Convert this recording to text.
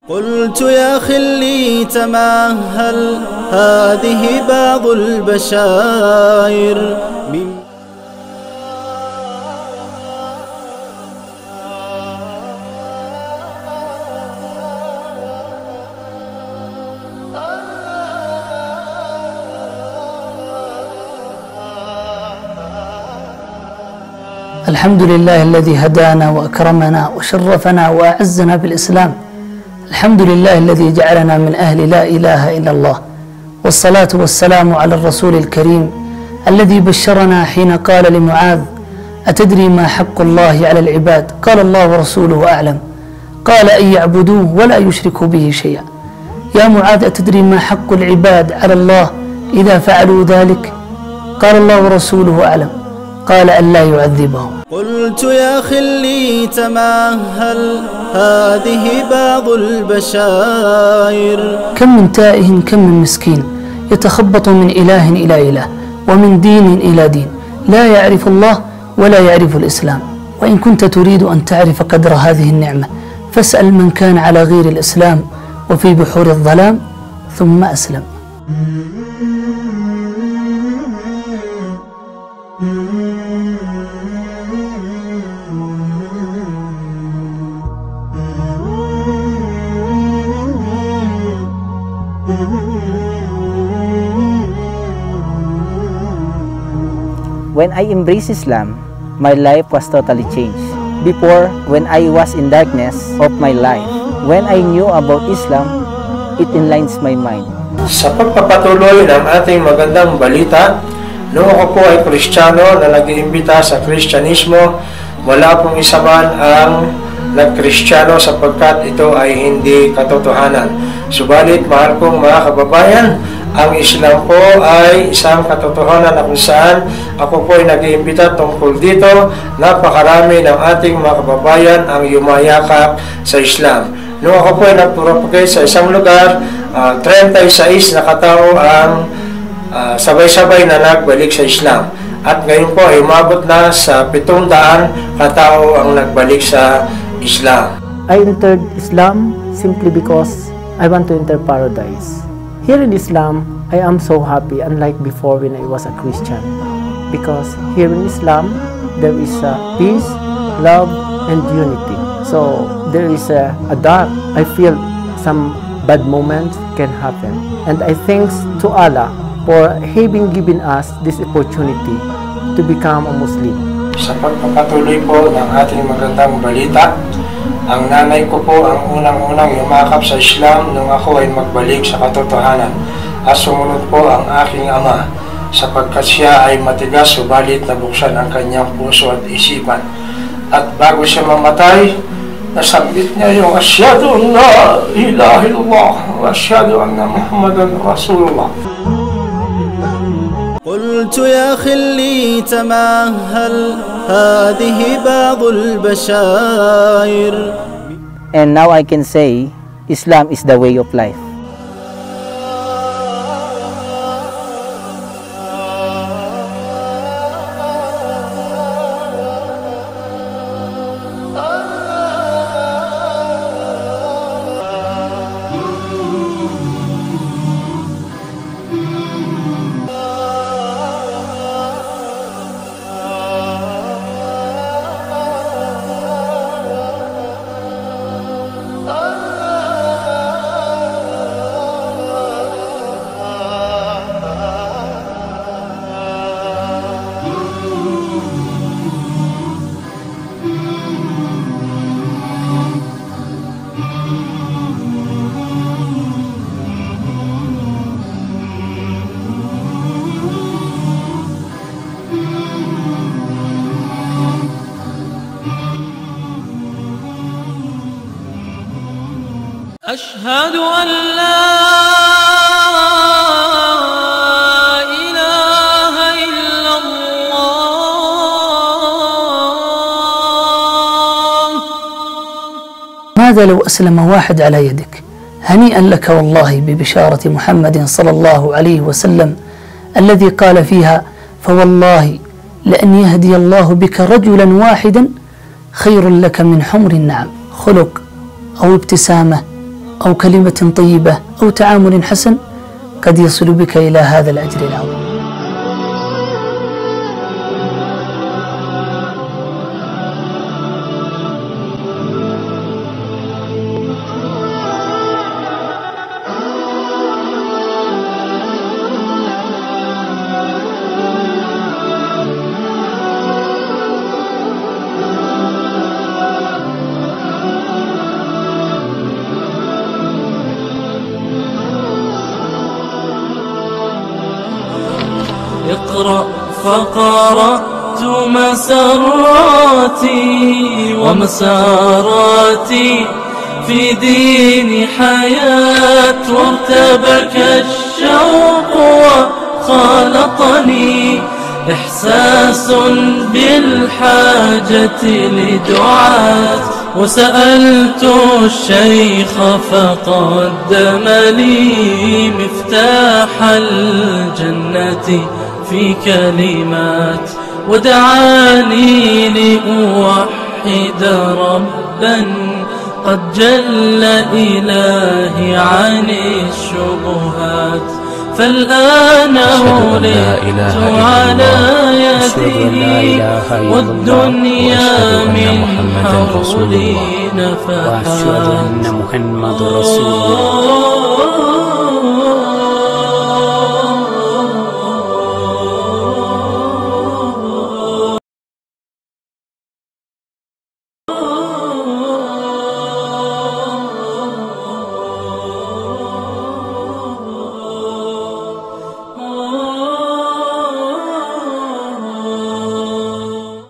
قلت يا خلي تمهل، هذه بعض البشائر الحمد لله الذي هدانا وأكرمنا وشرفنا وأعزنا بالإسلام. الحمد لله الذي جعلنا من أهل لا إله إلا الله، والصلاة والسلام على الرسول الكريم الذي بشرنا حين قال لمعاذ: أتدري ما حق الله على العباد؟ قال: الله ورسوله أعلم. قال: أن يعبدوه ولا يشركوا به شيئا. يا معاذ، أتدري ما حق العباد على الله إذا فعلوا ذلك؟ قال: الله ورسوله أعلم. قال: أن لا يعذبهم. قلت يا خلي تمهل، هذه بعض البشائر كم من تائه، كم من مسكين يتخبط من إله إلى إله ومن دين إلى دين، لا يعرف الله ولا يعرف الإسلام. وإن كنت تريد أن تعرف قدر هذه النعمة فاسأل من كان على غير الإسلام وفي بحور الظلام ثم أسلم. When I embraced Islam, my life was totally changed. Before, when I was in darkness of my life, when I knew about Islam, it enlightens my mind. Sa pagpapatuloy ng ating magandang balita, noong ako po ay Kristiyano na nag-iimbita sa Kristyanismo, wala pong isa man ang nag-Kristiyano sapagkat ito ay hindi katotohanan. Subalit, mahal kong mga kababayan, ang Islam po ay isang katotohanan na kung saan ako po ay nag-iimbita tungkol dito. Napakarami ng ating mga kababayan ang yumayakap sa Islam. Noong ako po ay nagpropagate sa isang lugar, 36 na katao ang sabay-sabay na nagbalik sa Islam. At ngayon po ay umabot na sa 700 katao ang nagbalik sa Islam. I entered Islam simply because I want to enter paradise. Here in Islam, I am so happy, unlike before when I was a Christian. Because here in Islam, there is peace, love, and unity. So there is a dark. I feel some bad moments can happen. And I thanks to Allah for having given us this opportunity to become a Muslim. Sa pagpapatuloy po ng ating magandang balita, ang nanay ko po ang unang-unang yumakap sa Islam nung ako ay magbalik sa katotohanan. At sumunod po ang aking ama sapagkat siya ay matigas subalit nabuksan ang kanyang puso at isipan. At bago siya mamatay, nasambit niya yung asyhadu an la ilaha illallah wa asyhadu anna Muhammadan Rasulullah. قلت يا خلي تمهل، هذه بعض البشائر. And now I can say, Islam is the way of life. أشهد أن لا إله إلا الله. ماذا لو أسلم واحد على يدك؟ هنيئا لك والله ببشارة محمد صلى الله عليه وسلم الذي قال فيها: فوالله لأن يهدي الله بك رجلا واحدا خير لك من حمر النعم. خلق أو ابتسامة أو كلمة طيبة أو تعامل حسن قد يصل بك إلى هذا الأجر العظيم. اقرأ فقرأت مسراتي ومساراتي في دين حياة، وارتبك الشوق وخالطني إحساس بالحاجة لدعاة، وسألت الشيخ فقدم لي مفتاح الجنة في كلمات، ودعاني لأوحد ربا قد جل إلهي عن الشبهات. فالآن ولدت على يده والدنيا من حولي نفحات. وأشهد أن محمد رسول الله.